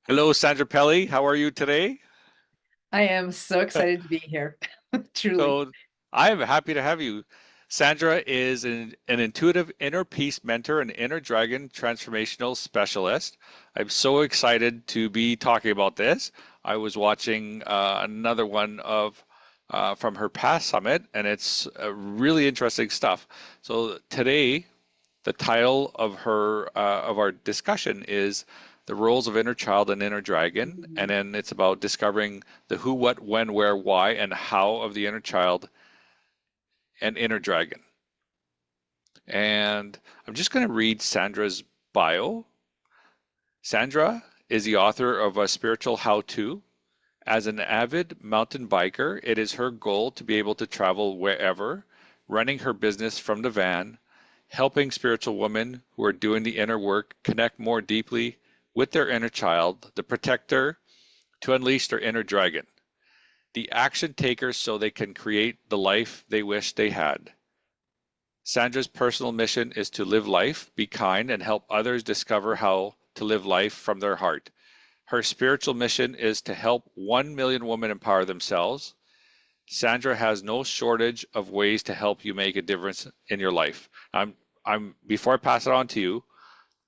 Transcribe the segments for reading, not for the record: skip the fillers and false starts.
Hello, Sandra Pelley. How are you today? I am so excited to be here. Truly. So, I'm happy to have you. Sandra is an intuitive inner peace mentor and inner dragon transformational specialist. I'm so excited to be talking about this. I was watching another one of from her past summit, and it's really interesting stuff. So today, the title of our discussion is the roles of inner child and inner dragon, and Mhm. then it's about discovering the who, what, when, where, why, and how of the inner child and inner dragon. And I'm just going to read Sandra's bio. Sandra is the author of a spiritual how-to. As an avid mountain biker, it is her goal to be able to travel wherever, running her business from the van, helping spiritual women who are doing the inner work connect more deeply with their inner child, the protector, to unleash their inner dragon, the action takers so they can create the life they wish they had. Sandra's personal mission is to live life, be kind, and help others discover how to live life from their heart. Her spiritual mission is to help 1 million women empower themselves. Sandra has no shortage of ways to help you make a difference in your life. Before I pass it on to you,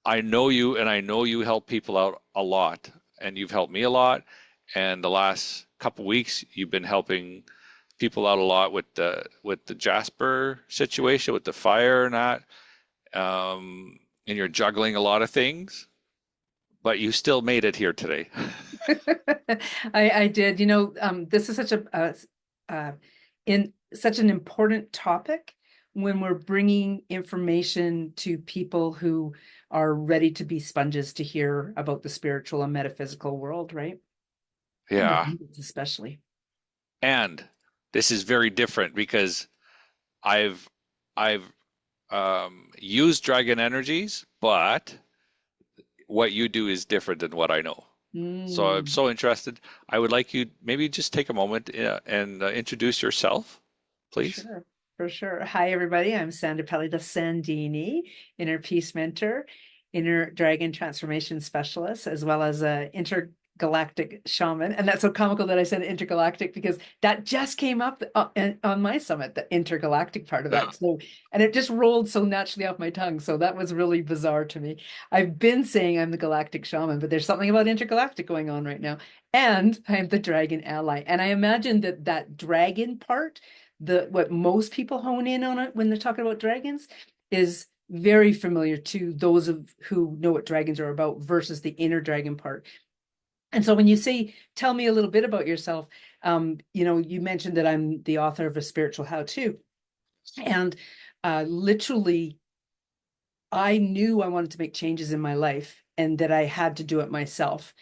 I know you and I know you help people out a lot, and you've helped me a lot. And the last couple weeks, you've been helping people out a lot with the Jasper situation, with the fire and that. And you're juggling a lot of things, but you still made it here today. I did. This is uh, in such an important topic when we're bringing information to people who are ready to be sponges to hear about the spiritual and metaphysical world, right? And the Yeah. demons especially. And this is very different because I've I've used dragon energies, but what you do is different than what I know. So I'm Mm. so interested. I would like you maybe just take a moment and introduce yourself, please. Sure, for sure. Hi, everybody. I'm Sandra Pelley the Sandini, Inner Peace Mentor, Inner Dragon Transformation Specialist, as well as a intergalactic shaman. And that's so comical that I said intergalactic because that just came up on my summit, the intergalactic part of that. So, and it just rolled so naturally off my tongue. So that was really bizarre to me. I've been saying I'm the galactic shaman, but there's something about intergalactic going on right now. And I'm the dragon ally. And I imagine that that dragon part, the what most people hone in on it when they're talking about dragons, is very familiar to those of who know what dragons are about versus the inner dragon part. And so when you say, tell me a little bit about yourself, you mentioned that I'm the author of a spiritual how-to. And literally, I knew I wanted to make changes in my life and that I had to do it myself.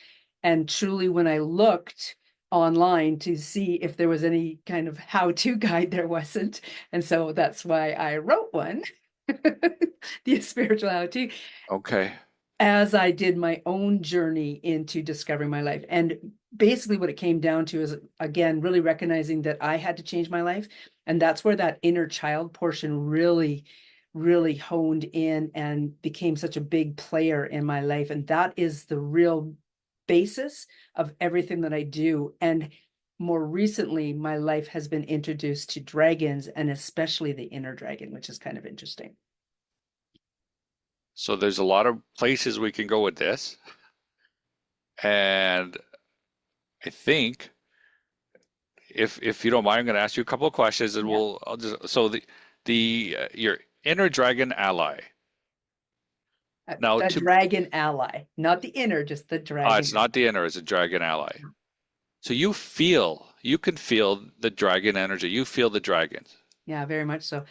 And truly, when I looked online to see if there was any kind of how-to guide, there wasn't. And so that's why I wrote one, the spiritual how-to, Okay. as I did my own journey into discovering my life. And basically, what it came down to is, again, really recognizing that I had to change my life. And that's where that inner child portion really, really honed in and became such a big player in my life. And that is the real basis of everything that I do. And more recently, my life has been introduced to dragons and especially the inner dragon, which is kind of interesting. So there's a lot of places we can go with this. And I think if you don't mind, I'm going to ask you a couple of questions and Yeah. I'll just so the your inner dragon ally. Now The to dragon ally, not the inner, just the it's dragon. not the inner, it's a dragon ally. So you can feel the dragon energy. You feel the dragons. Yeah, very much so.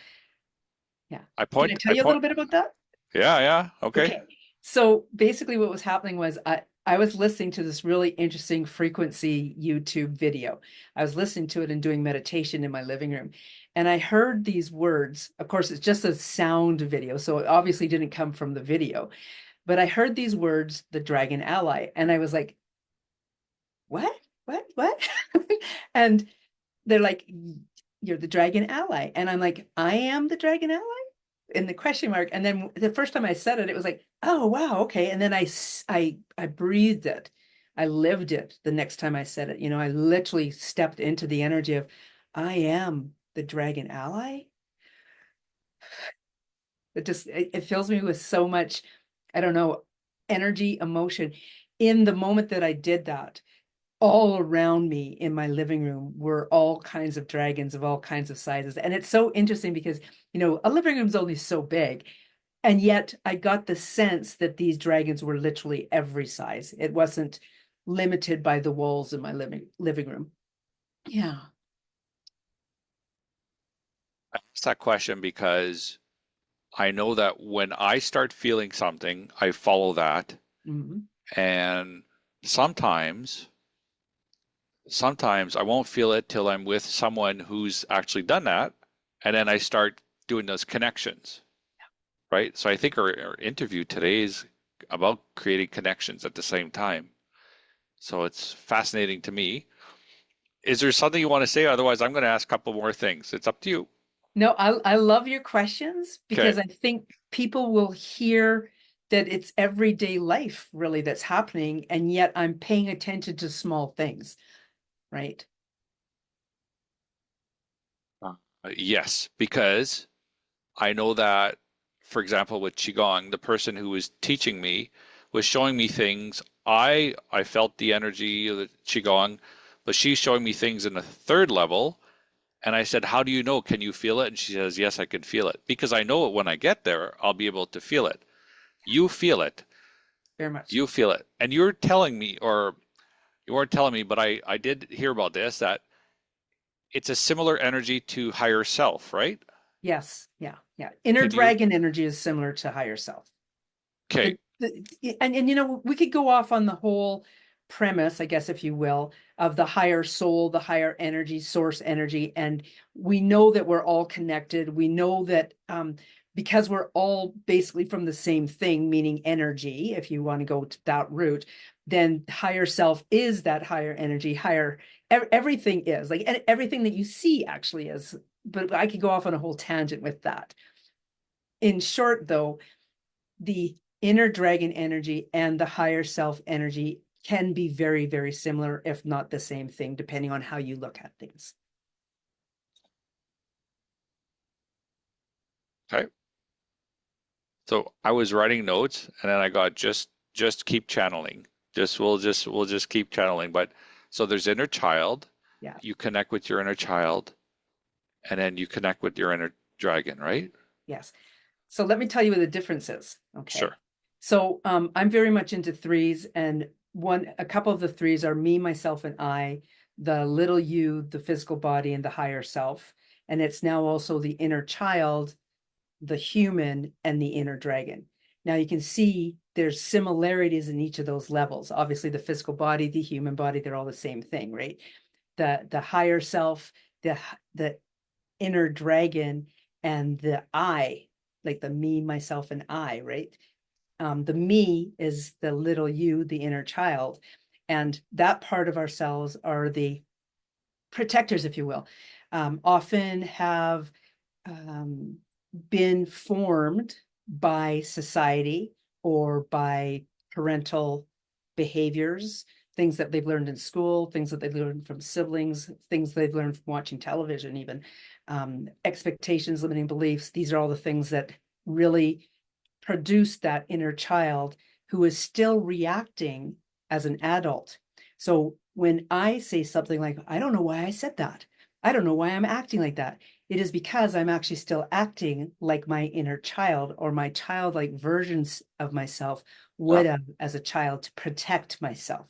Yeah. I Can I point, tell I you a point. little bit about that? Yeah, yeah, okay. Okay. So basically what was happening was I was listening to this really interesting frequency YouTube video. I was listening to it and doing meditation in my living room. And I heard these words. Of course, it's just a sound video, so it obviously didn't come from the video. But I heard these words, the dragon ally, and I was like, what? What? And they're like, you're the dragon ally. And I'm like, I am the dragon ally? In the question mark. And then the first time I said it, it was like, oh, wow, okay. And then I breathed it. I lived it the next time I said it. I literally stepped into the energy of, I am the dragon ally. It fills me with so much, I don't know, energy, emotion. In the moment that I did that, all around me in my living room were all kinds of dragons of all kinds of sizes. And it's so interesting because, a living room's only so big. And yet I got the sense that these dragons were literally every size. It wasn't limited by the walls in my living room. Yeah. I asked that question because I know that when I start feeling something, I follow that. Mhm. And sometimes, sometimes I won't feel it till I'm with someone who's actually done that. And then I start doing those connections, right? So I think our interview today is about creating connections at the same time. So it's fascinating to me. Is there something you want to say? Otherwise, I'm going to ask a couple more things. It's up to you. No, I love your questions Okay. because I think people will hear that it's everyday life really that's happening, and yet I'm paying attention to small things, right? Uh, yes, because I know that, for example, with Qigong, the person who was teaching me was showing me things. I felt the energy of the Qigong, but she's showing me things in a third level. And I said, "How do you know? Can you feel it?" And she says, "Yes, I can feel it." Because I know it when I get there, I'll be able to feel it. You feel it. Very much. You feel it. And you're telling me, or you weren't telling me, but I did hear about this, that it's a similar energy to higher self, right? Yes. Yeah. Yeah. Inner Can you? dragon energy is similar to higher self. Okay. And we could go off on the whole premise, I guess, if you will, of the higher soul, the higher energy, source energy. And we know that we're all connected. We know that because we're all basically from the same thing, meaning energy, if you want to go to that route, then higher self is that higher energy, everything is like everything that you see actually is. But I could go off on a whole tangent with that. In short, though, the inner dragon energy and the higher self energy can be very, very similar, if not the same thing, depending on how you look at things. Okay. So I was writing notes and then I got just keep channeling. Just we'll just keep channeling. But so there's inner child, Yeah. you connect with your inner child, and then you connect with your inner dragon, right? Yes. So let me tell you what the difference is. Okay. Sure. So I'm very much into threes, and a couple of the threes are me, myself, and I, the little you, the physical body, and the higher self. And it's now also the inner child, the human, and the inner dragon. Now you can see there's similarities in each of those levels. Obviously, the physical body, the human body, they're all the same thing, right? The higher self, the inner dragon, and the I, like the me, myself, and I, right? The me is the little you, the inner child. And that part of ourselves are the protectors, if you will, often have um, been formed by society or by parental behaviors, things that they've learned in school, things that they've learned from siblings, things they've learned from watching television, even expectations, limiting beliefs. These are all the things that really produce that inner child who is still reacting as an adult. So when I say something like, I don't know why I said that, I don't know why I'm acting like that, it is because I'm actually still acting like my inner child or my childlike versions of myself Yeah. would have as a child to protect myself.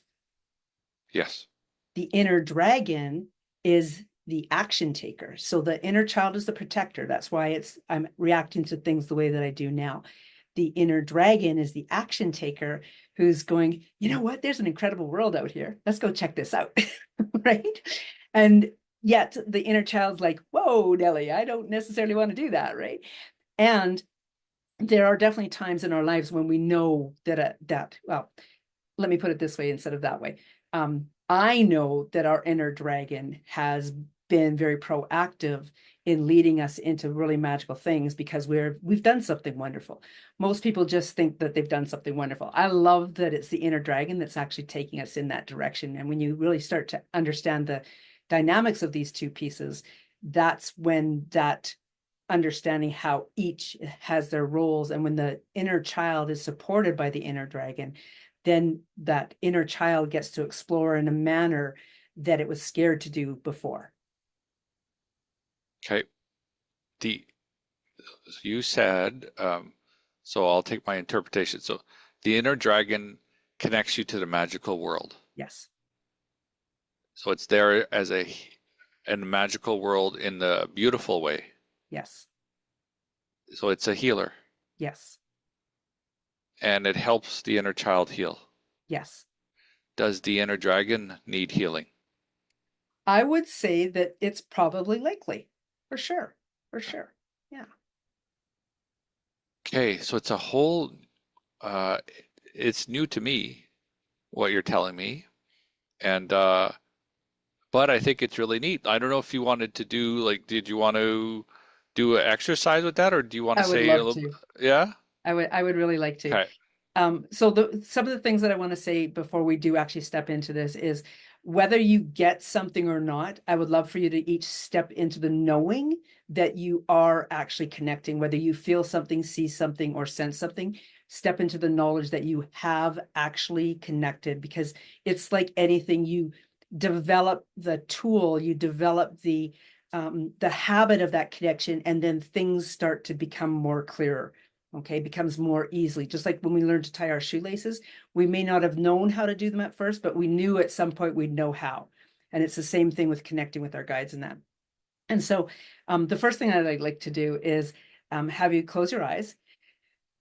Yes. The inner dragon is the action taker. So the inner child is the protector. That's why I'm reacting to things the way that I do now. The inner dragon is the action taker who's going, you know what? There's an incredible world out here. Let's go check this out. Right. And yet the inner child's like, whoa, Nelly, I don't necessarily want to do that. Right. And there are definitely times in our lives when we know well, let me put it this way instead of that way. I know that our inner dragon has been very proactive in leading us into really magical things because we've done something wonderful. Most people just think that they've done something wonderful. I love that it's the inner dragon that's actually taking us in that direction. And when you really start to understand the dynamics of these two pieces, that's when that understanding how each has their roles, and when the inner child is supported by the inner dragon, then that inner child gets to explore in a manner that it was scared to do before. Okay. The You said, so I'll take my interpretation. So the inner dragon connects you to the magical world. Yes. So it's there as a in the magical world in the beautiful way. Yes. So it's a healer, Yes. and it helps the inner child heal. Yes. Does the inner dragon need healing? I would say that it's probably likely, for sure. For sure. Yeah. Okay, so it's a whole, uh, it's new to me what you're telling me, and but I think it's really neat. I don't know if you wanted to do like, did you want to do an exercise with that, or do you want to I would say a love little? to. Yeah. I would really like to. Okay. So some of the things that I want to say before we do actually step into this is whether you get something or not, I would love for you to each step into the knowing that you are actually connecting, whether you feel something, see something, or sense something, step into the knowledge that you have actually connected, because it's like anything, you develop the tool, you develop the habit of that connection, and then things start to become more clearer. Okay, becomes more easily. Just like when we learned to tie our shoelaces, we may not have known how to do them at first, but we knew at some point we'd know how. And it's the same thing with connecting with our guides and that. And so the first thing I'd like to do is have you close your eyes,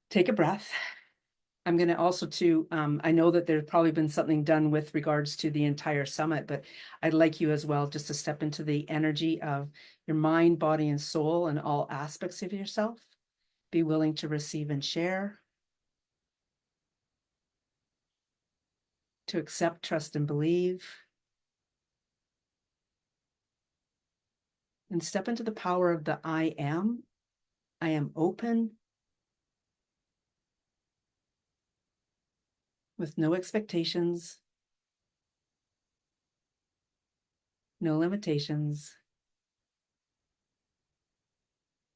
take a breath. I'm going to also I know that there's probably been something done with regards to the entire summit, but I'd like you as well just to step into the energy of your mind, body, and soul and all aspects of yourself. Be willing to receive and share, to accept, trust, and believe, and step into the power of the I am. I am open with no expectations, no limitations,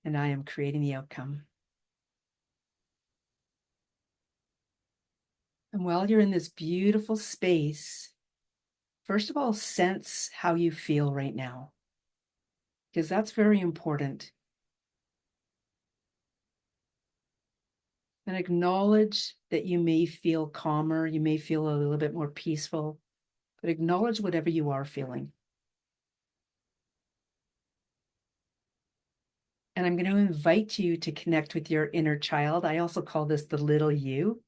and I am creating the outcome. And while you're in this beautiful space, first of all, sense how you feel right now, because that's very important. And acknowledge that you may feel calmer, you may feel a little bit more peaceful, but acknowledge whatever you are feeling. And I'm going to invite you to connect with your inner child. I also call this the little you.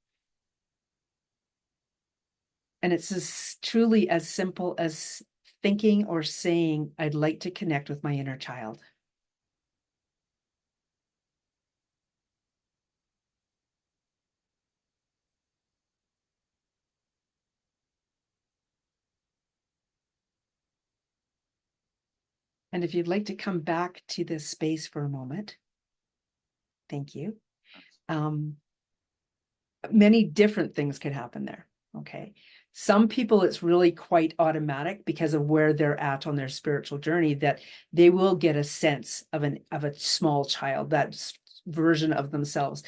And it's truly as simple as thinking or saying, I'd like to connect with my inner child. And if you'd like to come back to this space for a moment, thank you. Many different things could happen there. Okay. Some people, it's really quite automatic because of where they're at on their spiritual journey, that they will get a sense of a small child, that version of themselves.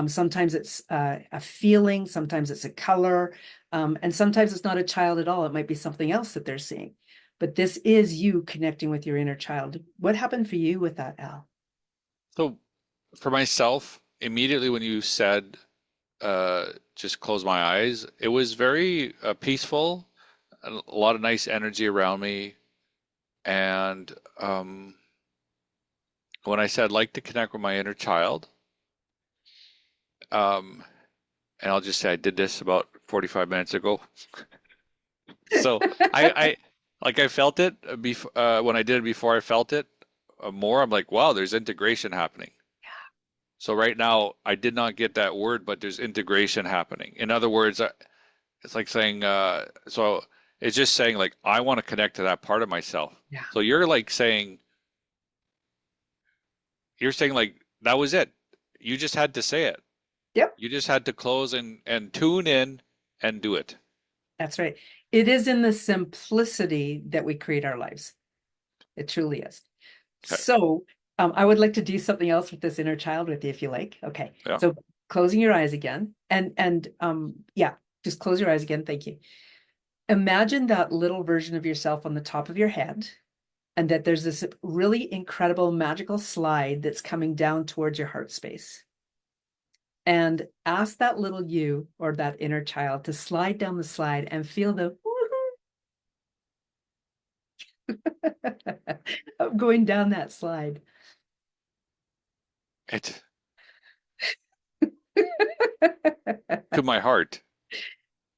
Sometimes it's a feeling, sometimes it's a color, and sometimes it's not a child at all. It might be something else that they're seeing. But this is you connecting with your inner child. What happened for you with that, Al? So for myself, immediately when you said just close my eyes, it was very peaceful, a lot of nice energy around me, and when I said like to connect with my inner child, um, and I'll just say I did this about 45 minutes ago. So I like I felt it before when I did it before I felt it more. I'm like, wow, there's integration happening. So right now, I did not get that word, but there's integration happening. In other words, it's like saying, so it's just saying like I want to connect to that part of myself. Yeah. So you're like saying you're saying like that was it. You just had to say it. Yep, You just had to close and tune in and do it. that's right. It is in the simplicity that we create our lives. It truly is. Okay. So, I would like to do something else with this inner child with you if you like. Okay. Yeah. So closing your eyes again and yeah, just close your eyes again. Thank you. Imagine that little version of yourself on the top of your head, and that there's this really incredible magical slide that's coming down towards your heart space. And ask that little you or that inner child to slide down the slide and feel the of going down that slide. It to my heart.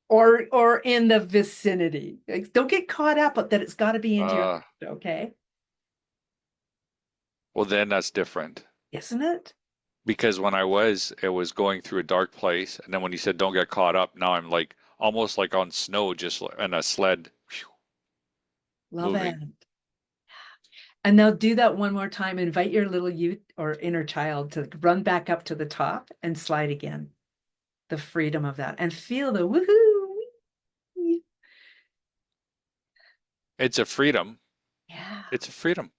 Or in the vicinity. Like, don't get caught up that it's got to be into your Uh, heart, okay? well then that's different. Isn't it? Because when it was going through a dark place, and then when you said don't get caught up, now I'm like almost like on snow, just and a sled phew, Love it. moving. And now do that one more time. Invite your little youth or inner child to run back up to the top and slide again. The freedom of that and feel the woohoo. It's a freedom. Yeah, It's a freedom.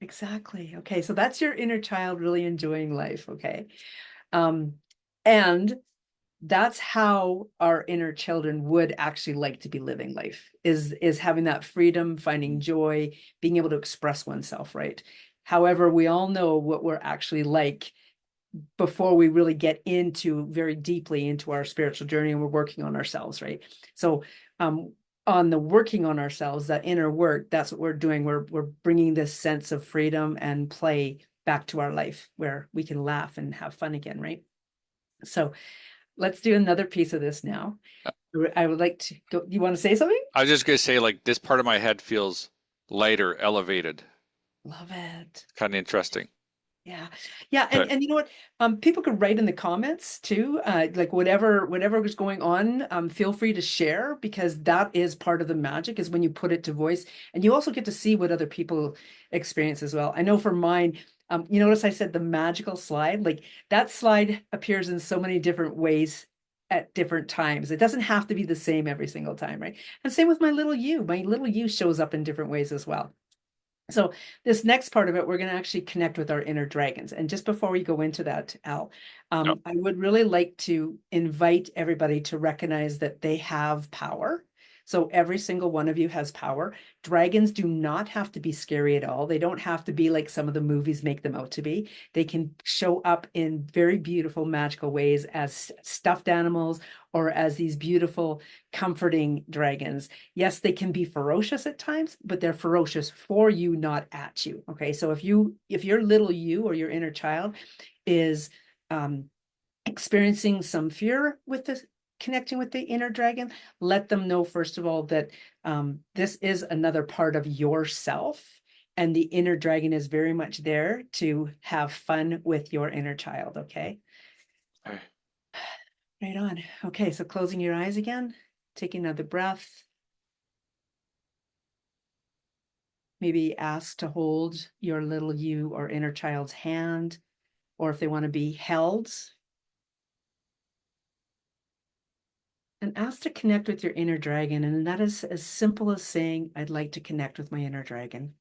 exactly. Okay, so that's your inner child really enjoying life. Okay. Um, and that's how our inner children would actually like to be living life is having that freedom, finding joy, being able to express oneself, right? However, we all know what we're actually like before we really get into very deeply into our spiritual journey and we're working on ourselves, right? So on the working on ourselves, that inner work, that's what we're doing. We're bringing this sense of freedom and play back to our life where we can laugh and have fun again, right? So let's do another piece of this now. I would like to go. You want to say something? I was just gonna say like this part of my head feels lighter, elevated. Love it. Kind of interesting. Yeah. Yeah. Okay. And you know what? People could write in the comments too, like whatever is going on, feel free to share because that is part of the magic is when you put it to voice and you also get to see what other people experience as well. I know for mine, you notice I said the magical slide, like that slide appears in so many different ways at different times. It doesn't have to be the same every single time, right? And same with my little you. My little you shows up in different ways as well. So this next part of it, we're going to actually connect with our inner dragons. And just before we go into that, Al, Yep. I would really like to invite everybody to recognize that they have power. So every single one of you has power. Dragons do not have to be scary at all. They don't have to be like some of the movies make them out to be. They can show up in very beautiful, magical ways as stuffed animals or as these beautiful, comforting dragons. Yes, they can be ferocious at times, but they're ferocious for you, not at you. Okay. So if your little you or your inner child is experiencing some fear with this connecting with the inner dragon, let them know first of all that this is another part of yourself. And the inner dragon is very much there to have fun with your inner child. Okay. Okay. Right on. Okay. So closing your eyes again, taking another breath. Maybe ask to hold your little you or inner child's hand, or if they want to be held, and ask to connect with your inner dragon. And that is as simple as saying, I'd like to connect with my inner dragon.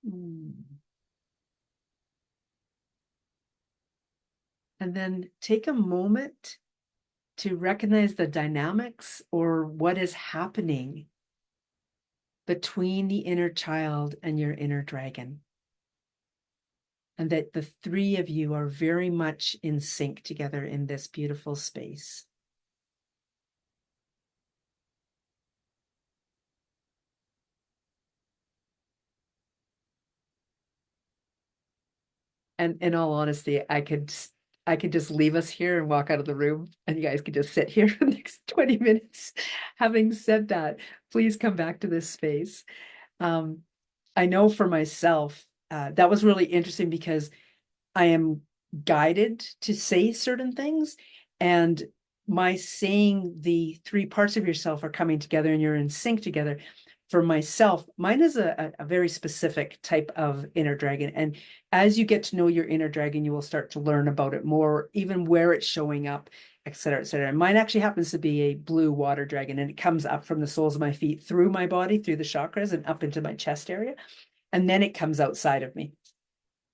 Mm. And then take a moment to recognize the dynamics or what is happening between the inner child and your inner dragon. And that the three of you are very much in sync together in this beautiful space. And in all honesty, I could just leave us here and walk out of the room and you guys could just sit here for the next 20 minutes. Having said that, please come back to this space. Um, I know for myself, that was really interesting because I am guided to say certain things. And my saying the three parts of yourself are coming together and you're in sync together. For myself, mine is a very specific type of inner dragon. And as you get to know your inner dragon, you will start to learn about it more, even where it's showing up, et cetera, et cetera. And mine actually happens to be a blue water dragon, and it comes up from the soles of my feet through my body, through the chakras, and up into my chest area. And then it comes outside of me.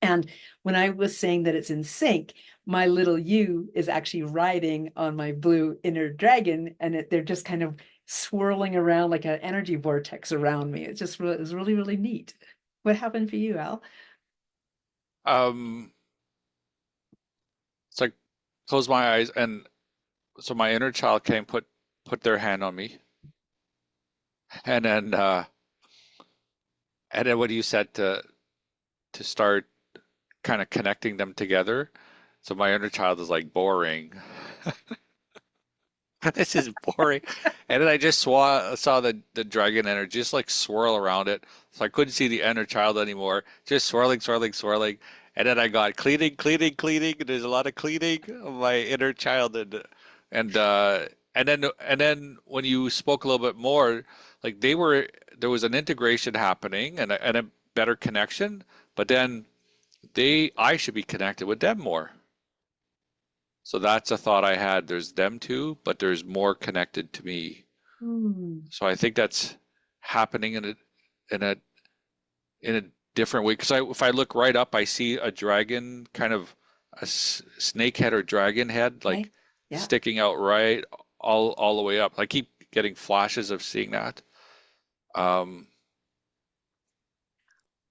And when I was saying that it's in sync, my little you is actually riding on my blue inner dragon, and they're just kind of swirling around like an energy vortex around me. It was really, really neat. What happened for you, Al? Um, it's like close my eyes, and so my inner child came, put their hand on me, and then what you said to start kind of connecting them together. So my inner child is like boring. This is boring. And then I just saw the dragon energy just like swirl around it. So I couldn't see the inner child anymore. Just swirling, swirling, swirling. And then I got cleaning, cleaning, cleaning. There's a lot of cleaning of my inner child, and and then when you spoke a little bit more, like there was an integration happening and a better connection, but then I should be connected with them more. So that's a thought I had. There's them too, but there's more connected to me. Hmm. So I think that's happening in a in a different way. Because if I look right up, I see a dragon, kind of a snake head or dragon head, Okay. like Yeah. sticking out right all the way up. I keep getting flashes of seeing that. Um,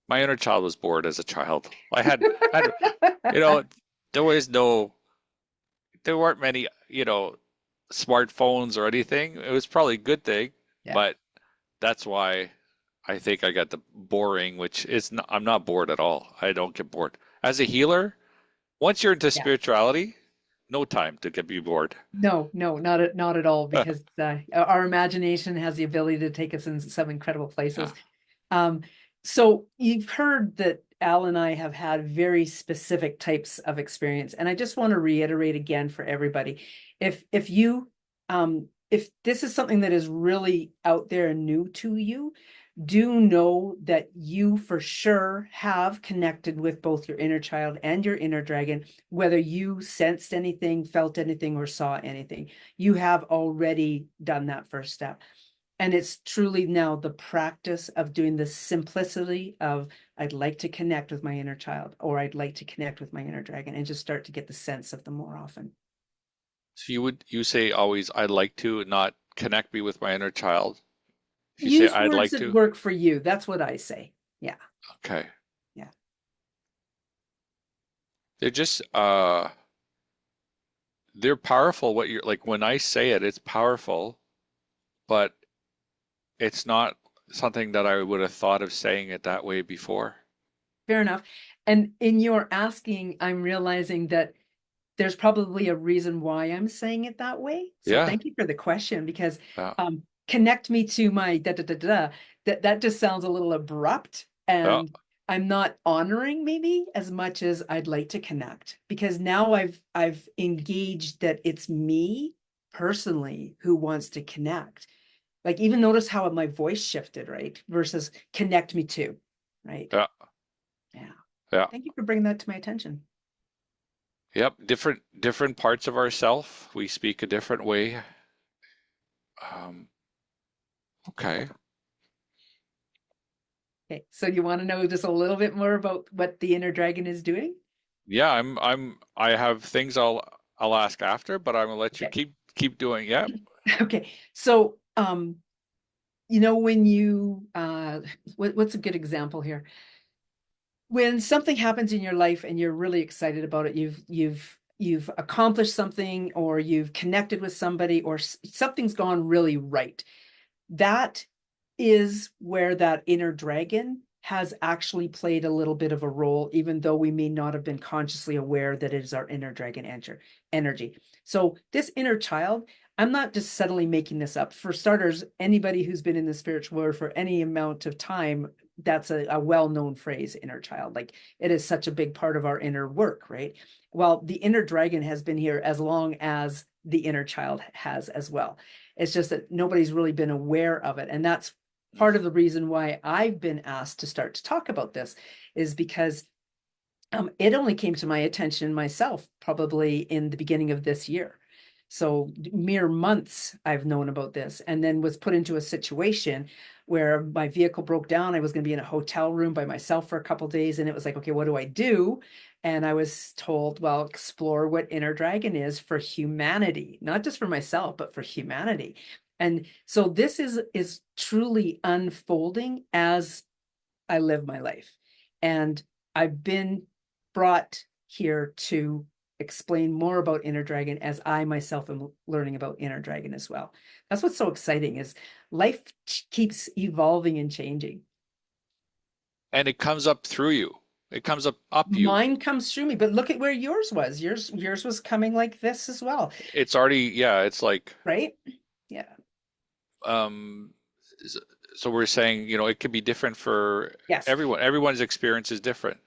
my inner child was bored as a child. I had, you know, there was no, there weren't many, smartphones or anything. It was probably a good thing, Yeah. but that's why I think I got the boring, which is not, I'm not bored at all. I don't get bored. As a healer, once you're into Yeah. spirituality, no time to get be bored. No, no, not at all, because our imagination has the ability to take us in some incredible Yeah. places. Um, so you've heard that Al and I have had very specific types of experience, and I just want to reiterate again for everybody. If this is something that is really out there and new to you, do know that you for sure have connected with both your inner child and your inner dragon, whether you sensed anything, felt anything, or saw anything. You have already done that first step. And it's truly now the practice of doing the simplicity of, I'd like to connect with my inner child, or I'd like to connect with my inner dragon, and just start to get the sense of them more often. So you say always I'd like to not connect me with my inner child. If you say Use I'd words like that to, work for you. That's what I say. Yeah. okay. Yeah. They're just they're powerful. What you're like when I say it, it's powerful, but it's not something that I would have thought of saying it that way before. Fair enough. And in your asking, I'm realizing that there's probably a reason why I'm saying it that way. So Yeah. thank you for the question, because Yeah. connect me to my da da da da. That just sounds a little abrupt, Yeah. and I'm not honoring maybe as much as I'd like to connect, because now I've engaged that it's me personally who wants to connect. Like, even notice how my voice shifted, right? Versus connect me to, right? Yeah. Yeah. Yeah. Thank you for bringing that to my attention. Yep. Different parts of ourself. We speak a different way. Okay. Okay, so you want to know just a little bit more about what the inner dragon is doing? Yeah, I have things I'll ask after, but I'm gonna let you Okay. keep doing. Yeah. Okay. So, when you what's a good example here? When something happens in your life and you're really excited about it, you've accomplished something, or you've connected with somebody, or something's gone really right. That is where that inner dragon has actually played a little bit of a role, even though we may not have been consciously aware that it is our inner dragon energy. So this inner child, I'm not just suddenly making this up. For starters, anybody who's been in the spiritual world for any amount of time, that's a well-known phrase, inner child. Like, it is such a big part of our inner work, right? Well, the inner dragon has been here as long as the inner child has as well. It's just that nobody's really been aware of it. And that's part of the reason why I've been asked to start to talk about this, is because it only came to my attention myself probably in the beginning of this year. So mere months I've known about this, and then was put into a situation where my vehicle broke down. I was going to be in a hotel room by myself for a couple of days, and it was like, okay, what do I do? And I was told, well, explore what inner dragon is for humanity, not just for myself, but for humanity. And so this is truly unfolding as I live my life. And I've been brought here to explain more about inner dragon as I myself am learning about inner dragon as well. That's what's so exciting, is life keeps evolving and changing. And it comes up through you. It comes up you. Mine comes through me, but look at where yours was. Yours was coming like this as well, It's already, yeah, it's like, right? Yeah. um, so we're saying, it could be different for Yes. everyone. Everyone's experience is different.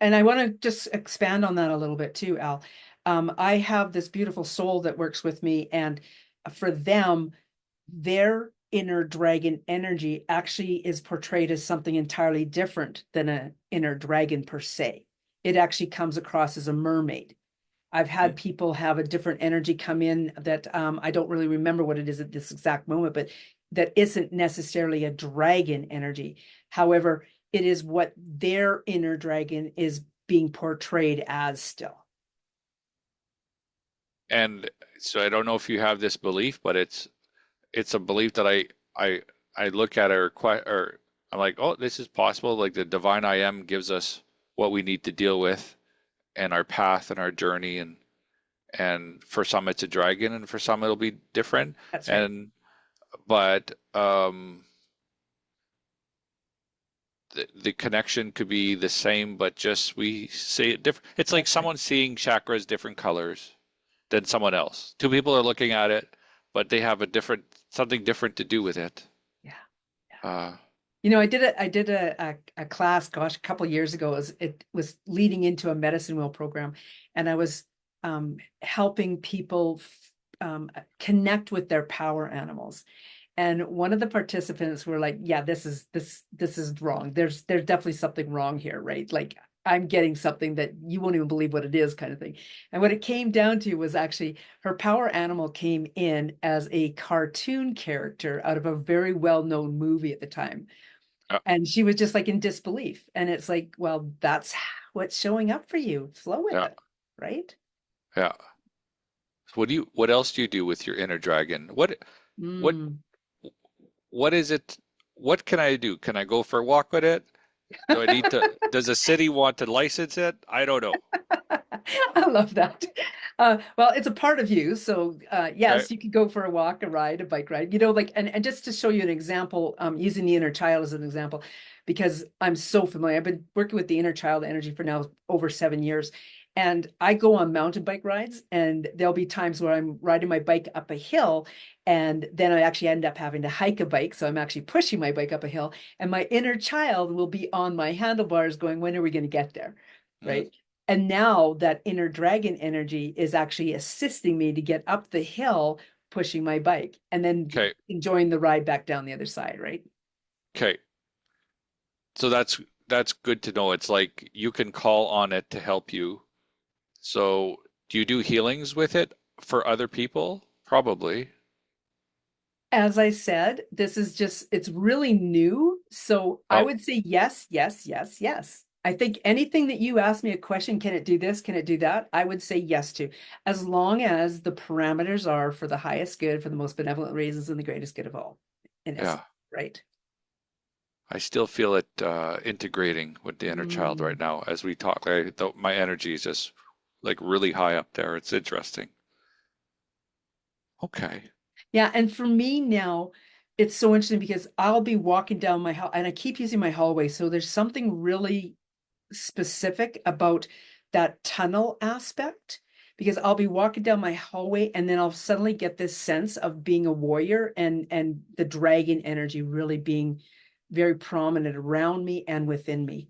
And I want to just expand on that a little bit too, Al. I have this beautiful soul that works with me, and for them, their inner dragon energy actually is portrayed as something entirely different than an inner dragon per se. It actually comes across as a mermaid. I've Mhm. had people have a different energy come in that I don't really remember what it is at this exact moment, but that isn't necessarily a dragon energy. However, it is what their inner dragon is being portrayed as still. And so I don't know if you have this belief, but it's a belief that I I look at or I'm like, oh, this is possible. Like the divine I am gives us what we need to deal with and our path and our journey, and for some it's a dragon and for some it'll be different. That's right. And but the connection could be the same, but just we say it different. It's like That's right. someone seeing chakras different colors than someone else. Two people are looking at it, but they have a different something different to do with it. Yeah. Yeah. Uh, I did a class, gosh, a couple years ago. It was leading into a medicine wheel program, and I was helping people connect with their power animals. And one of the participants were like, "Yeah, this is wrong. There's definitely something wrong here, right? Like I'm getting something that you won't even believe what it is, kind of thing." And what it came down to was actually her power animal came in as a cartoon character out of a very well-known movie at the time. uh, And she was just like in disbelief. And it's like, well, that's what's showing up for you. Flow with yeah, it, right? yeah. What else do you do with your inner dragon? What, Mm. what is it? What can I do? Can I go for a walk with it? Does the city want to license it? I don't know. I love that. Well, it's a part of you. So Okay. yes, you could go for a walk, a ride, a bike ride, like, and just to show you an example, using the inner child as an example, because I'm so familiar. I've been working with the inner child energy for now over 7 years. And I go on mountain bike rides, and there'll be times where I'm riding my bike up a hill, and then I actually end up having to hike a bike. So I'm actually pushing my bike up a hill, and my inner child will be on my handlebars going, when are we going to get there? Mm, Right. And now that inner dragon energy is actually assisting me to get up the hill, pushing my bike, and then okay. enjoying the ride back down the other side, right? Okay. So that's good to know. It's like you can call on it to help you. So do you do healings with it for other people? Probably. As I said, it's really new. So I Oh, would say yes, yes, yes, yes. I think anything that you ask me a question, can it do this? Can it do that? I would say yes to, as long as the parameters are for the highest good, for the most benevolent reasons, and the greatest good of all, in essence, yeah. right? I still feel it integrating with the inner child right Mm. now as we talk. My energy is just like really high up there. It's interesting. Okay. Yeah, and for me now, it's so interesting because I'll be walking down my hall, and I keep using my hallway. So there's something really specific about that tunnel aspect, because I'll be walking down my hallway, and then I'll suddenly get this sense of being a warrior, and the dragon energy really being very prominent around me and within me.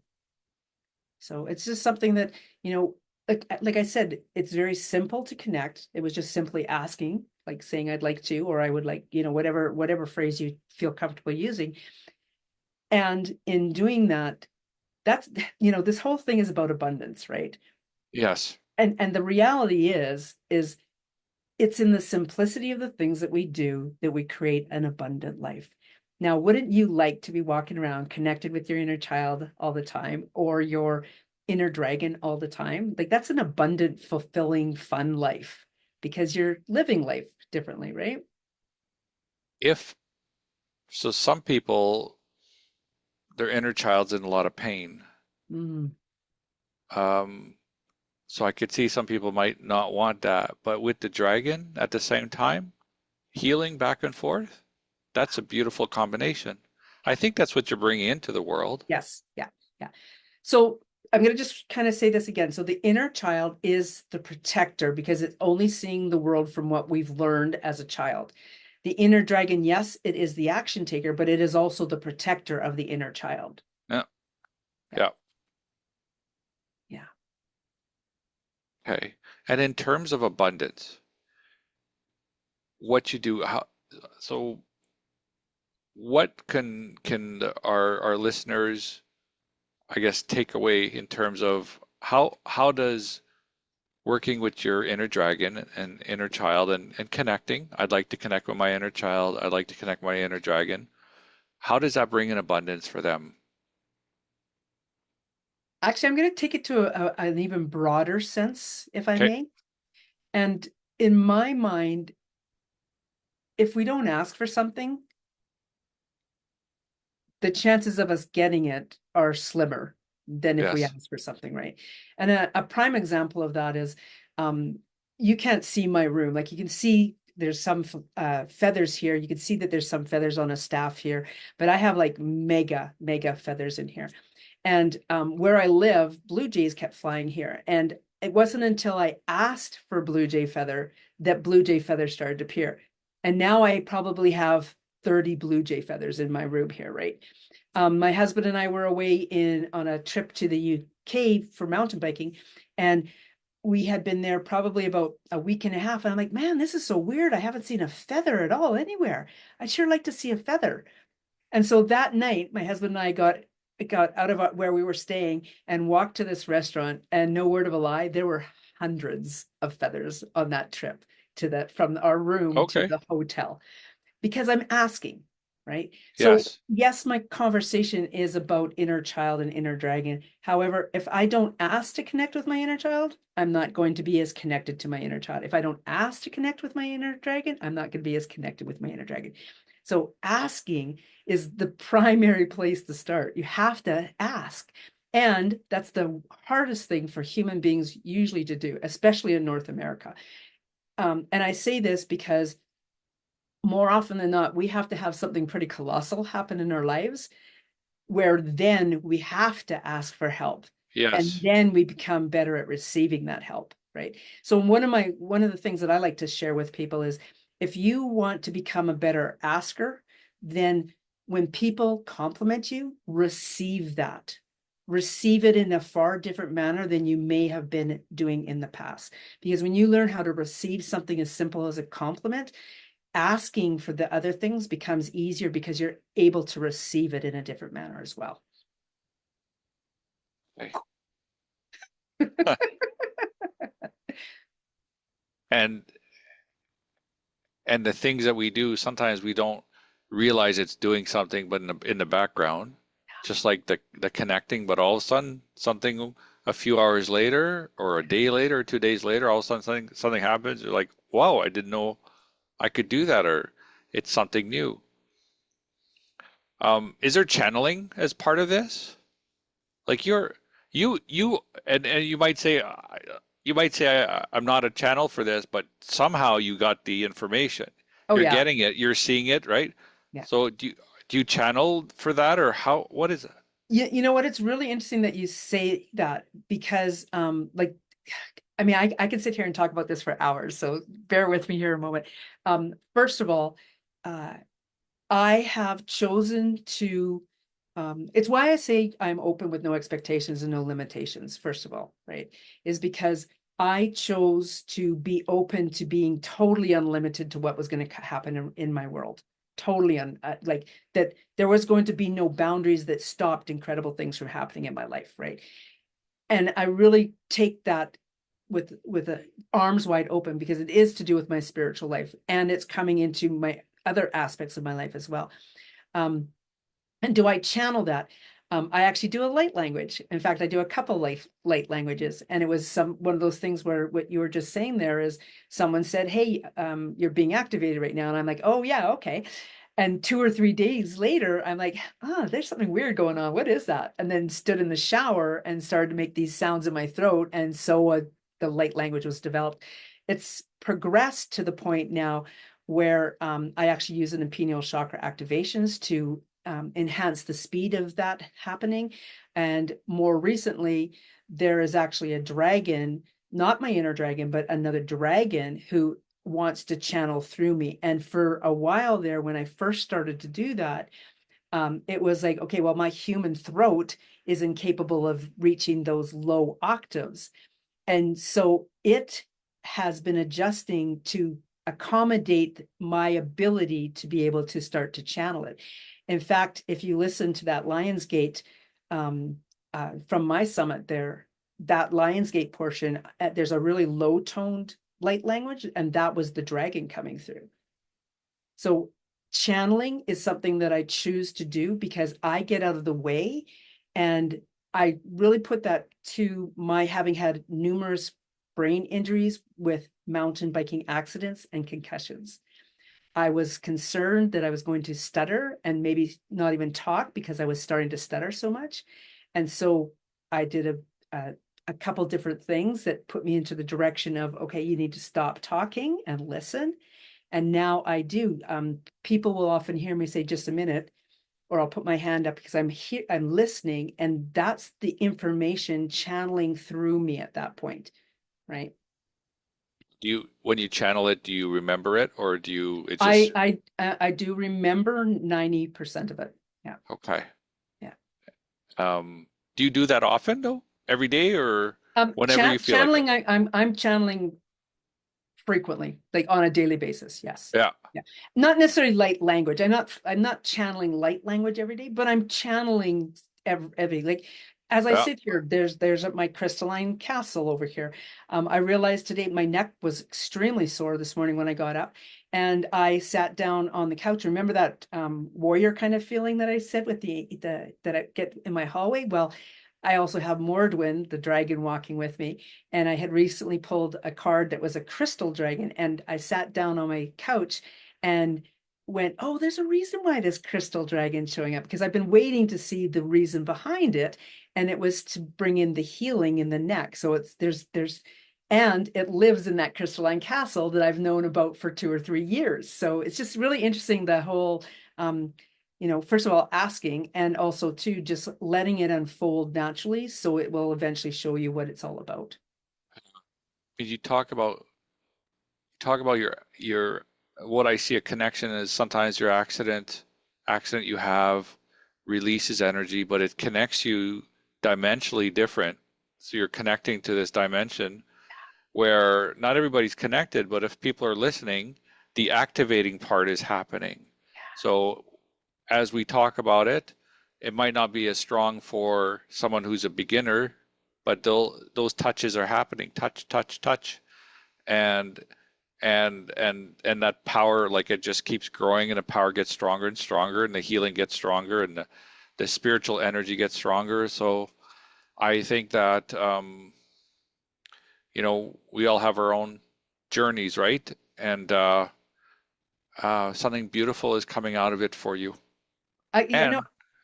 So it's just something that, you know, like I said, it's very simple to connect. It was just simply asking, like saying I'd like to, or I would like, whatever phrase you feel comfortable using. And in doing that, that's, this whole thing is about abundance, right? Yes. And the reality is it's in the simplicity of the things that we do that we create an abundant life. Now, wouldn't you like to be walking around connected with your inner child all the time or your inner dragon all the time? Like that's an abundant, fulfilling, fun life because you're living life differently, right? If so, some people, their inner child's in a lot of pain. Mm, Um, so I could see some people might not want that, but with the dragon at the same time, healing back and forth, that's a beautiful combination. I think that's what you're bringing into the world. yes, yeah, yeah. So I'm going to just kind of say this again. So the inner child is the protector because it's only seeing the world from what we've learned as a child. The inner dragon, yes, it is the action taker, but it is also the protector of the inner child. Yeah. Yeah. Yeah. Yeah. Okay. And in terms of abundance, what you do, so what can our listeners, I guess, take away in terms of how does working with your inner dragon and inner child and connecting, I'd like to connect with my inner child, I'd like to connect with my inner dragon. How does that bring in abundance for them? Actually, I'm going to take it to an even broader sense, if I Okay. may. And in my mind, if we don't ask for something, the chances of us getting it are slimmer than if we Yes. ask for something, right? And a prime example of that is um, you can't see my room. Like you can see there's some feathers here. You can see that there's some feathers on a staff here, but I have like mega feathers in here. And where I live, blue jays kept flying here. And it wasn't until I asked for blue jay feather that blue jay feathers started to appear. And now I probably have 30 blue jay feathers in my room here, right? My husband and I were away on a trip to the UK for mountain biking, and we had been there probably about a week and a half. And I'm like, man, this is so weird. I haven't seen a feather at all anywhere. I'd sure like to see a feather. And so that night, my husband and I got out of where we were staying and walked to this restaurant. And no word of a lie, there were hundreds of feathers on that trip from our room to Okay. the hotel because I'm asking, right? So, Yes. yes, my conversation is about inner child and inner dragon. However, if I don't ask to connect with my inner child, I'm not going to be as connected to my inner child. If I don't ask to connect with my inner dragon, I'm not going to be as connected with my inner dragon. So, asking is the primary place to start. You have to ask. And that's the hardest thing for human beings usually to do, especially in North America. And I say this because more often than not, we have to have something pretty colossal happen in our lives where then we have to ask for help. And Yes. then we become better at receiving that help, right? So one of the things that I like to share with people is if you want to become a better asker, then when people compliment you, receive that. Receive it in a far different manner than you may have been doing in the past. Because when you learn how to receive something as simple as a compliment, asking for the other things becomes easier because you're able to receive it in a different manner as well. Okay. And and the things that we do, sometimes we don't realize it's doing something, but in the background, just like the connecting, but all of a sudden something a few hours later or a day later or 2 days later, all of a sudden something happens. You're like, wow, I didn't know I could do that, or it's something new. Is there channeling as part of this? Like you and you might say I'm not a channel for this, but somehow you got the information. Oh You're yeah, getting it, you're seeing it, right? yeah. So do you channel for that or how what is it? You know what? It's really interesting that you say that because like I mean I could sit here and talk about this for hours, so bear with me here a moment. First of all, uh I have chosen to It's why I say I'm open with no expectations and no limitations, first of all, right? Is because I chose to be open to being totally unlimited to what was going to happen in my world. Totally like that there was going to be no boundaries that stopped incredible things from happening in my life, right? And I really take that with a arms wide open because it is to do with my spiritual life and it's coming into my other aspects of my life as well. Um, and do I channel that? I actually do a light language. In fact, I do a couple light languages. And it was one of those things where what you were just saying there is someone said, hey, you're being activated right now. And I'm like, oh, yeah, okay. And 2 or 3 days later, I'm like, oh, there's something weird going on. What is that? And then stood in the shower and started to make these sounds in my throat. And so the light language was developed. It's progressed to the point now where I actually use an pineal chakra activations to enhance the speed of that happening. And more recently, there is actually a dragon, not my inner dragon, but another dragon who wants to channel through me. And for a while there, when I first started to do that, it was like, okay, well, my human throat is incapable of reaching those low octaves. And so it has been adjusting to accommodate my ability to be able to start to channel it. In fact, if you listen to that Lionsgate from my summit there, that Lionsgate portion, there's a really low toned light language, and that was the dragon coming through. So channeling is something that I choose to do because I get out of the way. And I really put that to my having had numerous brain injuries with mountain biking accidents and concussions. I was concerned that I was going to stutter and maybe not even talk because I was starting to stutter so much. And so I did a couple different things that put me into the direction of, okay, you need to stop talking and listen. And now I do. People will often hear me say, just a minute, or I'll put my hand up because I'm here, I'm listening. And that's the information channeling through me at that point, right? When you channel it, do you remember it or do you, it I just, I I do remember 90% of it. Yeah. okay. Yeah. Do you do that often though? Every day or whenever you feel like it? Channeling, I'm channeling frequently, like on a daily basis. Yes. Yeah. Yeah. Not necessarily light language. I'm not channeling light language every day, but I'm channeling every like as I Yeah. sit here, there's my crystalline castle over here. I realized today my neck was extremely sore this morning when I got up and I sat down on the couch. Remember that warrior kind of feeling that I said with the that I get in my hallway? Well, I also have Mordwin, the dragon, walking with me. And I had recently pulled a card that was a crystal dragon. And I sat down on my couch and went, oh, there's a reason why this crystal dragon showing up because I've been waiting to see the reason behind it. And it was to bring in the healing in the neck. So and it lives in that crystalline castle that I've known about for 2 or 3 years. So it's just really interesting, the whole first of all, asking, and also too, just letting it unfold naturally so it will eventually show you what it's all about. You talk about your what I see a connection is sometimes your accident you have releases energy, but it connects you dimensionally different. So you're connecting to this dimension where not everybody's connected, but if people are listening, the activating part is happening. So as we talk about it, it might not be as strong for someone who's a beginner, but those touches are happening. Touch, touch, touch. And and that power, like it just keeps growing and the power gets stronger and stronger and the healing gets stronger and the spiritual energy gets stronger. So I think that we all have our own journeys, right? And something beautiful is coming out of it for you I, you know,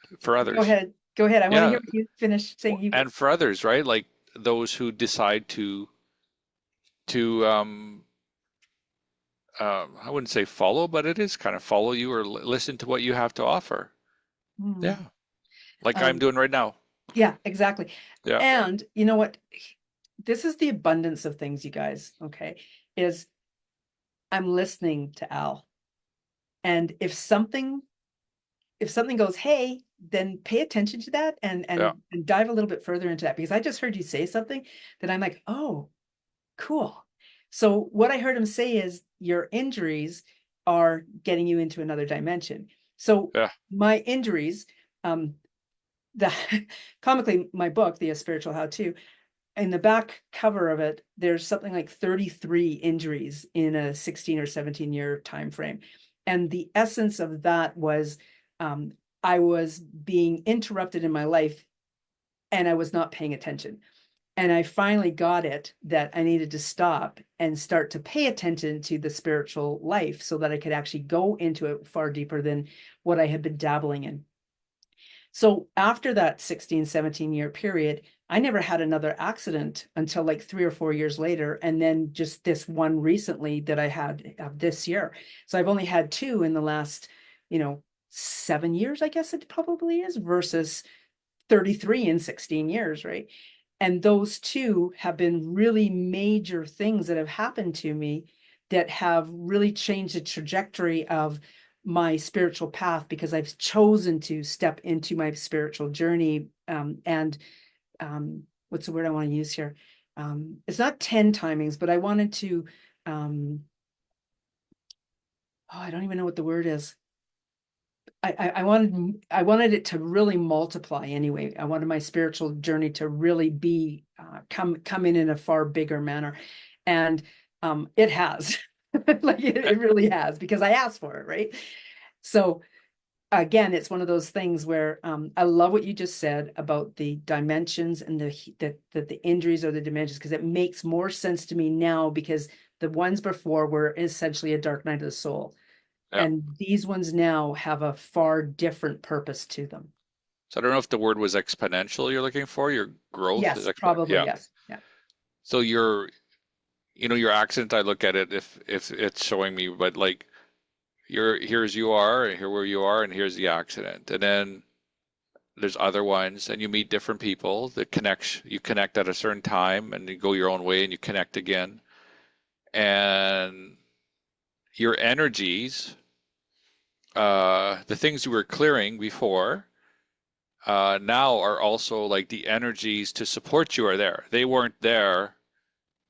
and for go others. ahead. Go ahead. I want to Yeah, hear what you finish saying. You, and for others, right? Like those who decide to I wouldn't say follow, but it is kind of follow you or listen to what you have to offer. Hmm. Yeah, like I'm um, doing right now. yeah, exactly. Yeah. And you know what? This is the abundance of things, you guys. Okay. Is I'm listening to Al. And if something if something goes, hey, then pay attention to that Yeah. and dive a little bit further into that, because I just heard you say something that I'm like, oh, cool. So what I heard him say is your injuries are getting you into another dimension. So Yeah. my injuries, um, the comically, my book, the Spiritual How To, in the back cover of it, there's something like 33 injuries in a 16 or 17-year time frame. And the essence of that was um, I was being interrupted in my life and I was not paying attention. And I finally got it that I needed to stop and start to pay attention to the spiritual life so that I could actually go into it far deeper than what I had been dabbling in. So after that 16, 17-year period, I never had another accident until like 3 or 4 years later. And then just this one recently that I had this year. So I've only had two in the last, 7 years, I guess it probably is, versus 33 in 16 years, right? And those two have been really major things that have happened to me that have really changed the trajectory of my spiritual path, because I've chosen to step into my spiritual journey. And what's the word I want to use here? It's not 10 timings, but I wanted to, I don't even know what the word is. I wanted it to really multiply anyway. I wanted my spiritual journey to really be come in a far bigger manner, and it has, like it really has, because I asked for it, right? So again, it's one of those things where I love what you just said about the dimensions and that the injuries are the dimensions, because it makes more sense to me now, because the ones before were essentially a dark night of the soul. Yeah. And these ones now have a far different purpose to them. So I don't know if the word was exponential you're looking for. Your growth is Yes, exponential. probably Yeah. yes. Yeah, So your accident, I look at it if it's showing me, but like here's you are, and here where you are, and here's the accident, and then there's other ones, and you meet different people that you connect at a certain time, and you go your own way, and you connect again, and your energies, the things you were clearing before, now are also like the energies to support you are there. They weren't there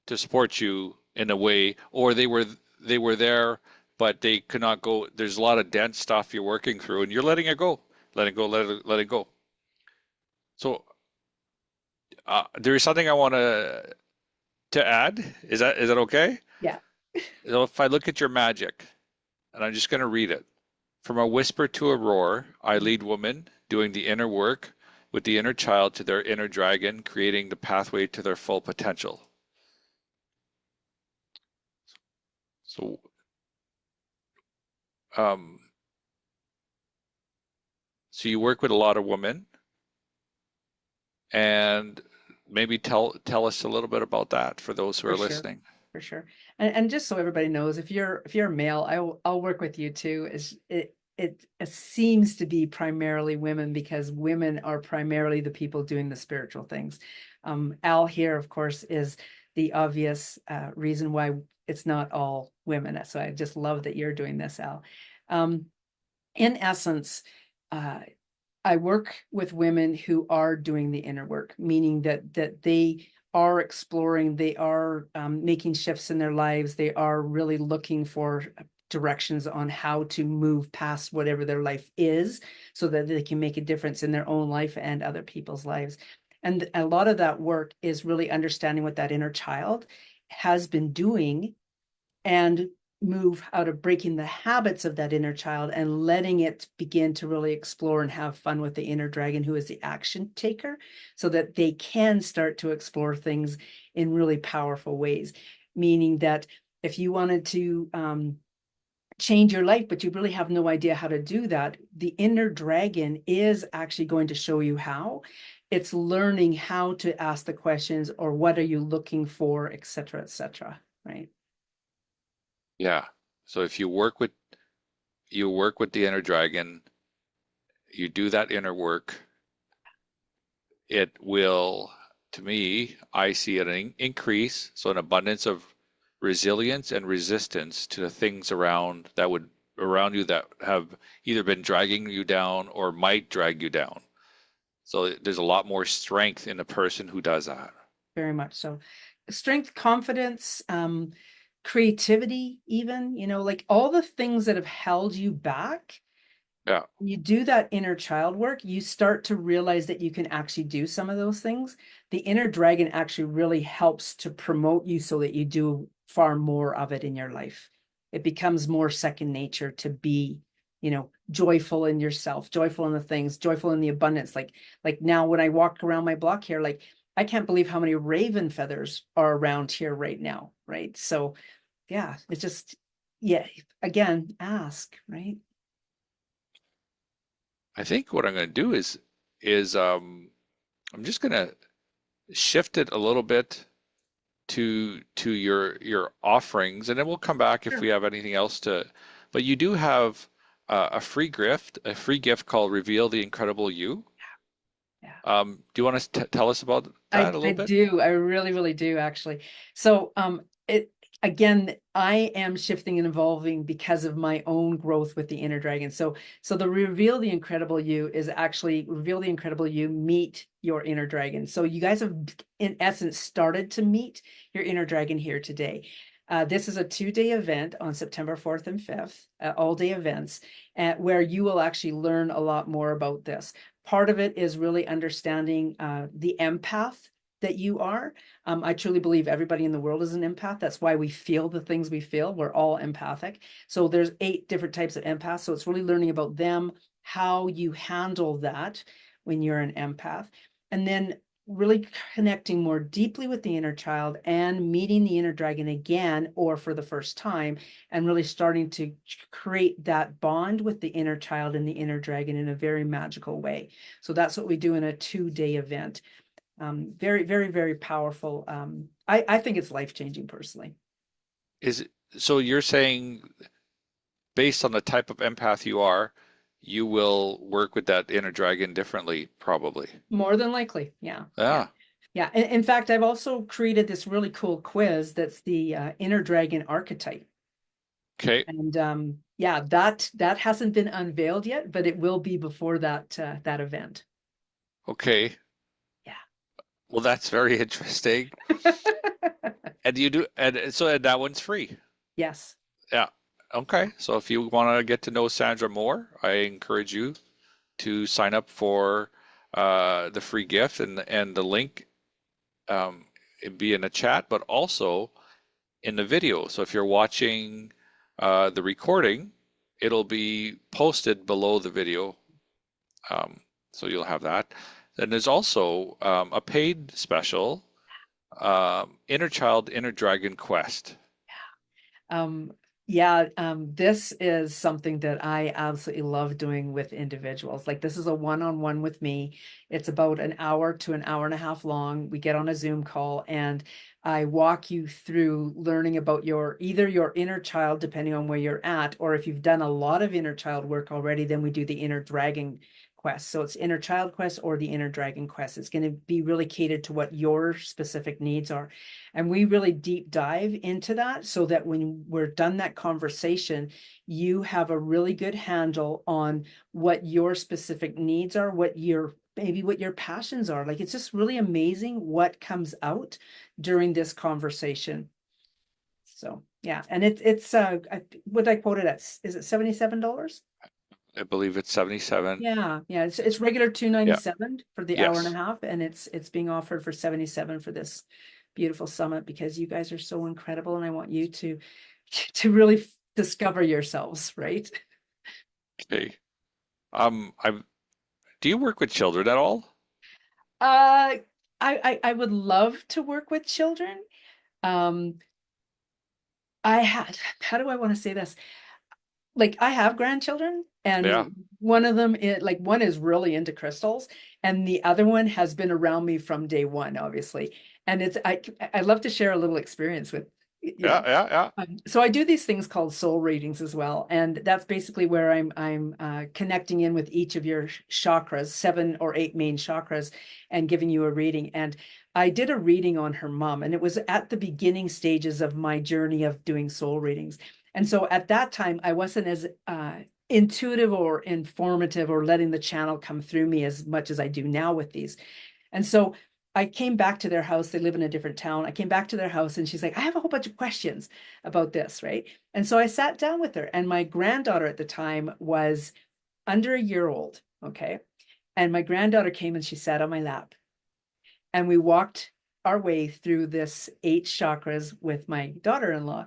to support you in a way, or they were there, but they could not go. There's a lot of dense stuff you're working through, and you're letting it go, let it go, let it go. So there is something I want to add. Is that okay? yeah, So if I look at your magic, and I'm just going to read it. From a whisper to a roar, I lead women doing the inner work with the inner child to their inner dragon, creating the pathway to their full potential. So, um, so you work with a lot of women, and maybe tell us a little bit about that for those who for are sure, listening. for sure. And just so everybody knows, if you're a male, I'll work with you too. It seems to be primarily women, because women are primarily the people doing the spiritual things. Al here, of course, is the obvious reason why it's not all women. So I just love that you're doing this, Al. Um, in essence, uh, I work with women who are doing the inner work, meaning that they are exploring, they are making shifts in their lives, they are really looking for directions on how to move past whatever their life is, so that they can make a difference in their own life and other people's lives. And a lot of that work is really understanding what that inner child has been doing, and move out of breaking the habits of that inner child and letting it begin to really explore and have fun with the inner dragon, who is the action taker, so that they can start to explore things in really powerful ways. Meaning that if you wanted to change your life, but you really have no idea how to do that, the inner dragon is actually going to show you how. It's learning how to ask the questions, or what are you looking for, et cetera, right? Yeah. So if you work with the inner dragon, you do that inner work, it will, to me, I see an increase, so an abundance of resilience and resistance to the things around that would around you that have either been dragging you down or might drag you down. So there's a lot more strength in a person who does that. Very much so. Strength, confidence, creativity, even, like all the things that have held you back. Yeah. You do that inner child work, you start to realize that you can actually do some of those things. The inner dragon actually really helps to promote you so that you do far more of it in your life. It becomes more second nature to be, joyful in yourself, joyful in the things, joyful in the abundance. Like now when I walk around my block here, like I can't believe how many raven feathers are around here right now, right? So yeah, it's just, yeah, again, ask, right? I think what I'm going to do is I'm just going to shift it a little bit to your offerings, and then we'll come back if Sure. we have anything else to. But you do have a free gift called Reveal the Incredible You. Yeah. Do you want to tell us about I that a I little bit? do. I really, really do actually. So it again, I am shifting and evolving because of my own growth with the inner dragon. So the reveal the incredible you is actually reveal the incredible you, meet your inner dragon. So you guys have in essence started to meet your inner dragon here today. This is a 2-day event on September 4th and 5th, all day events, where you will actually learn a lot more about this. Part of it is really understanding the empath that you are. I truly believe everybody in the world is an empath. That's why we feel the things we feel. We're all empathic. So there's 8 different types of empaths. So it's really learning about them, how you handle that when you're an empath, and then really connecting more deeply with the inner child and meeting the inner dragon again or for the first time, and really starting to create that bond with the inner child and the inner dragon in a very magical way. So that's what we do in a 2-day event. Very, very, very powerful. I think it's life-changing personally. Is it, so you're saying based on the type of empath you are, you will work with that inner dragon differently, probably. More than likely. Yeah. Yeah. Yeah. Yeah. In fact, I've also created this really cool quiz that's the inner dragon archetype. Okay. And yeah, that hasn't been unveiled yet, but it will be before that event. Okay. Well, that's very interesting. Yeah. And you do, and so and that one's free. Yes. Yeah. Okay. So if you want to get to know Sandra more, I encourage you to sign up for the free gift, and the link it'd be in the chat, but also in the video. So if you're watching the recording, it'll be posted below the video. Um, so you'll have that. Then there's also a paid special, Inner Child, Inner Dragon Quest. Um, yeah, this is something that I absolutely love doing with individuals. Like this is a one-on-one with me. It's about an hour to an hour and a half long. We get on a Zoom call and I walk you through learning about either your inner child, depending on where you're at, or if you've done a lot of inner child work already, then we do the inner dragon quest. So it's inner child quest or the inner dragon quest. It's going to be really catered to what your specific needs are. And we really deep dive into that so that when we're done that conversation, you have a really good handle on what your specific needs are, maybe what your passions are. Like it's just really amazing what comes out during this conversation. So yeah, and it's what I quoted at, is it $77? I believe it's 77. Yeah, it's regular Yeah. 297 for the hour and a Yes. half, and it's being offered for 77 for this beautiful summit because you guys are so incredible, and I want you to really discover yourselves, right? Okay. I Do you work with children at all? Uh, I would love to work with children. Um, I had, how do I want to say this? Like I have grandchildren Yeah. and one of them like one is really into crystals and the other one has been around me from day one, obviously. And I love to share a little experience with Yeah. Yeah. Yeah. so I do these things called soul readings as well, and that's basically where I'm connecting in with each of your chakras, 7 or 8 main chakras, and giving you a reading. And I did a reading on her mom, and it was at the beginning stages of my journey of doing soul readings. And so at that time, I wasn't as intuitive or informative or letting the channel come through me as much as I do now with these. And so I came back to their house. They live in a different town. I came back to their house and she's like, I have a whole bunch of questions about this, right? And so I sat down with her, and my granddaughter at the time was under a year old. Okay. And my granddaughter came and she sat on my lap, and we walked our way through this 8 chakras with my daughter-in-law.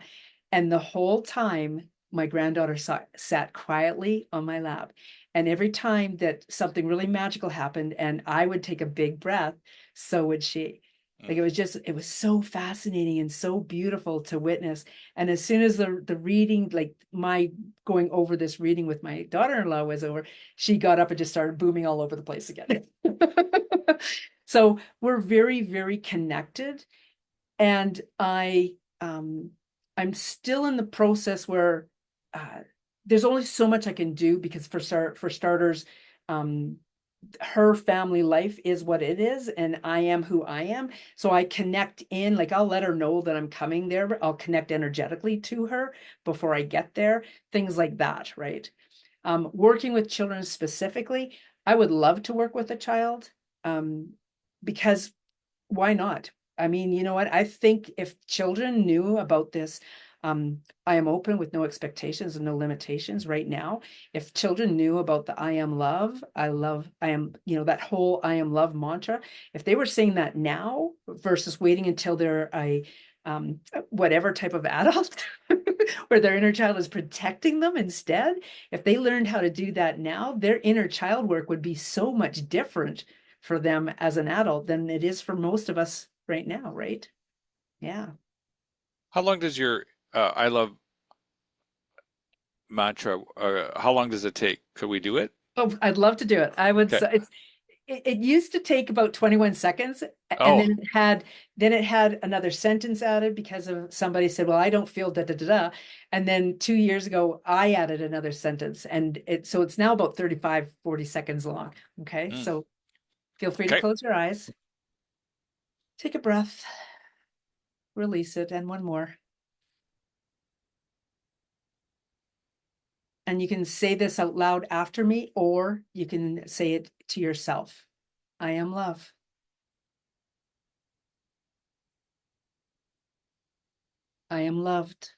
And the whole time, my granddaughter sat quietly on my lap. And every time that something really magical happened and I would take a big breath, so would she. Mm. Like it was so fascinating and so beautiful to witness. And as soon as the reading, like my going over this reading with my daughter-in-law was over, she got up and just started booming all over the place again. So we're very, very connected. And I'm still in the process where uh, there's only so much I can do, because for starters, um, her family life is what it is, and I am who I am. So I connect in, like I'll let her know that I'm coming there, but I'll connect energetically to her before I get there, things like that, right? Working with children specifically, I would love to work with a child, um, because why not? I mean, you know what? I think if children knew about this, I am open with no expectations and no limitations right now. If children knew about the I love, I am, that whole I am love mantra, if they were saying that now versus waiting until they're a whatever type of adult where their inner child is protecting them instead, if they learned how to do that now, their inner child work would be so much different for them as an adult than it is for most of us right now, right? Yeah. How long does your I love mantra, how long does it take? Could we do it? Oh, I'd love to do it. I would Okay. say it used to take about 21 seconds, and Oh, then it had another sentence added because of somebody said, well, I don't feel da da da da. And then 2 years ago, I added another sentence, and so it's now about 35, 40 seconds long. Okay. mm, So feel free to okay. close your eyes, take a breath, release it, and one more. And you can say this out loud after me, or you can say it to yourself. I am love. I am loved.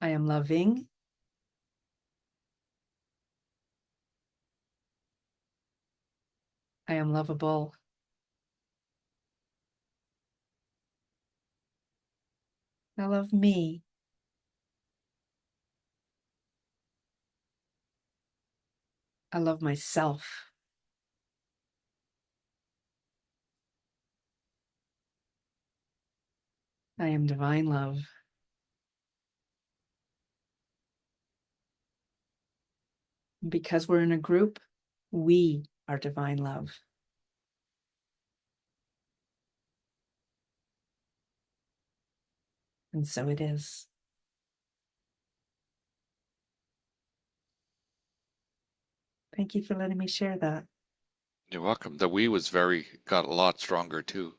I am loving. I am lovable. I love me. I love myself. I am divine love. Because we're in a group, we are divine love. And so it is. Thank you for letting me share that. You're welcome. The we was got a lot stronger too.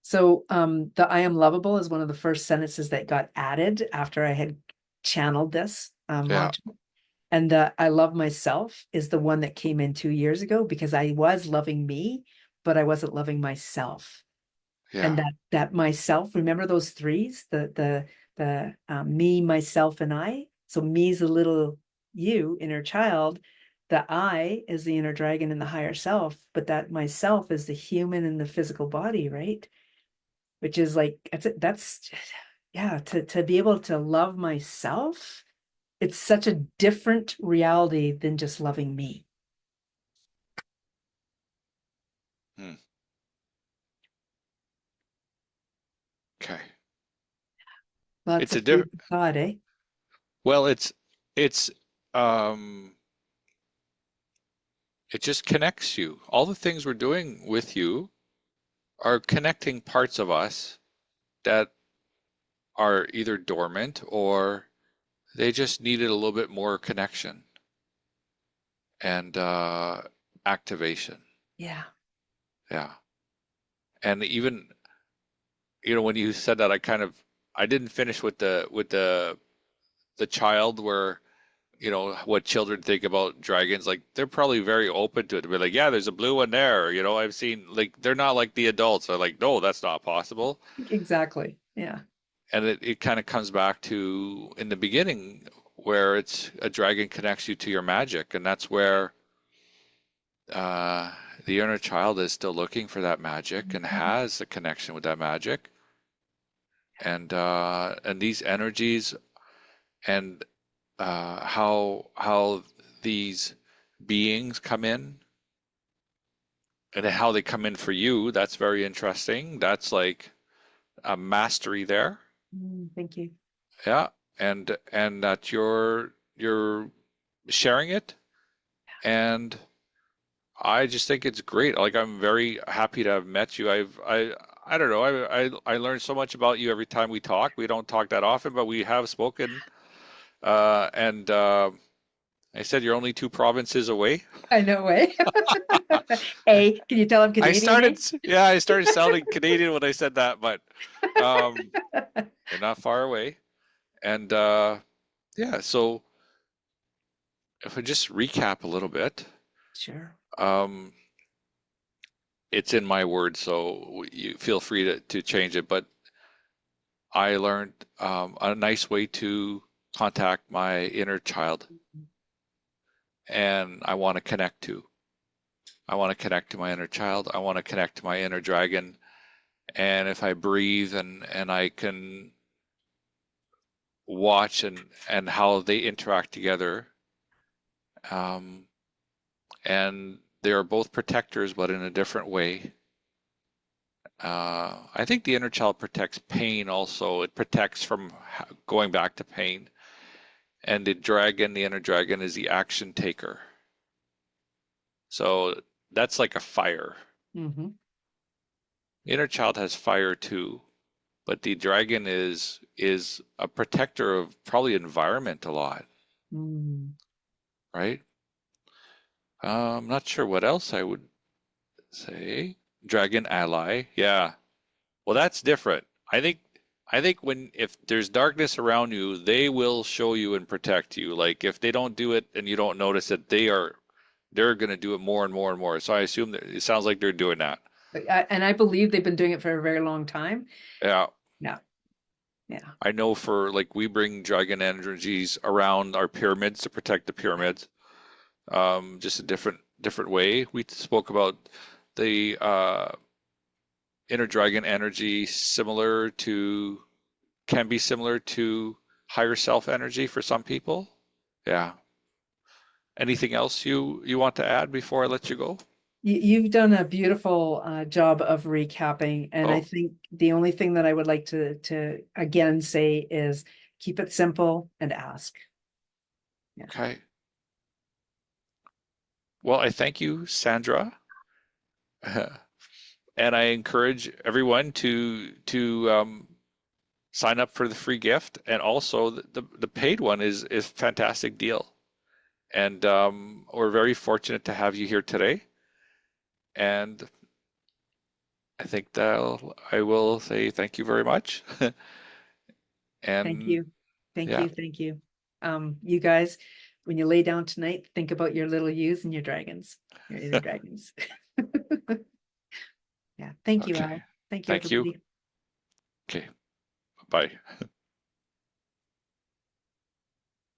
So the I am lovable is one of the first sentences that got added after I had channeled this Yeah, mantra. And the I love myself is the one that came in 2 years ago, because I was loving me, but I wasn't loving myself. yeah. And that myself, remember those threes, the me, myself, and I. So me is the little you, inner child. The I is the inner dragon and the higher self, but that myself is the human and the physical body, right? Which is like that's yeah, to be able to love myself, it's such a different reality than just loving me. Hmm. Okay. Lots It's a of food different, for thought, eh? well, it's, um, it just connects you. All the things we're doing with you are connecting parts of us that are either dormant or they just needed a little bit more connection and activation. Yeah. Yeah. And even, when you said that, I didn't finish with the child where, what children think about dragons. Like they're probably very open to it. They're like, yeah, there's a blue one there. I've seen, like, they're not like the adults. They're like, no, that's not possible. Exactly. Yeah. And it kind of comes back to in the beginning where it's a dragon connects you to your magic, and that's where uh, the inner child is still looking for that magic and Mhm. has a connection with that magic, and these energies and how these beings come in and how they come in for you. That's very interesting. That's like a mastery there. Thank you. Yeah, and that you're sharing it, and I just think it's great. Like I'm very happy to have met you. I don't know. I learn so much about you every time we talk. We don't talk that often, but we have spoken. And I said you're only two provinces away. I know way. Hey, can you tell I'm Canadian, eh? Yeah, I started sounding Canadian when I said that, but um, you're not far away. And yeah, so if I just recap a little bit, Sure. um, it's in my words, so you feel free to change it. But I learned a nice way to contact my inner child, and I want to connect to. I want to connect to my inner child. I want to connect to my inner dragon. And if I breathe and I can watch and how they interact together, um, and they are both protectors, but in a different way. I think the inner child protects pain also. It protects from going back to pain. And the inner dragon, is the action taker. So that's like a fire. Hmm. The inner child has fire too, but the dragon is a protector of probably environment a lot, Mm. right? I'm not sure what else I would say. Dragon ally, yeah. Well, that's different. I think when if there's darkness around you, they will show you and protect you. Like if they don't do it and you don't notice it, they're going to do it more and more and more. So I assume that it sounds like they're doing that. And I believe they've been doing it for a very long time. Yeah. Yeah. Yeah. I know for like we bring dragon energies around our pyramids to protect the pyramids. Just a different way. We spoke about the inner dragon energy can be similar to higher self energy for some people. Yeah. Anything else you want to add before I let you go? You've done a beautiful job of recapping, and I Oh, think the only thing that I would like to again say is keep it simple and ask. Yeah. okay. Well, I thank you, Sandra, and I encourage everyone to sign up for the free gift, and also the paid one is fantastic deal. And we're very fortunate to have you here today. And I think that I will say thank you very much. Thank And you. Thank yeah, you. Thank you. You guys, when you lay down tonight, think about your little yous and your dragons, your inner dragons. Yeah. Thank you, okay. Al. Thank you, Thank you. everybody. Okay. Bye.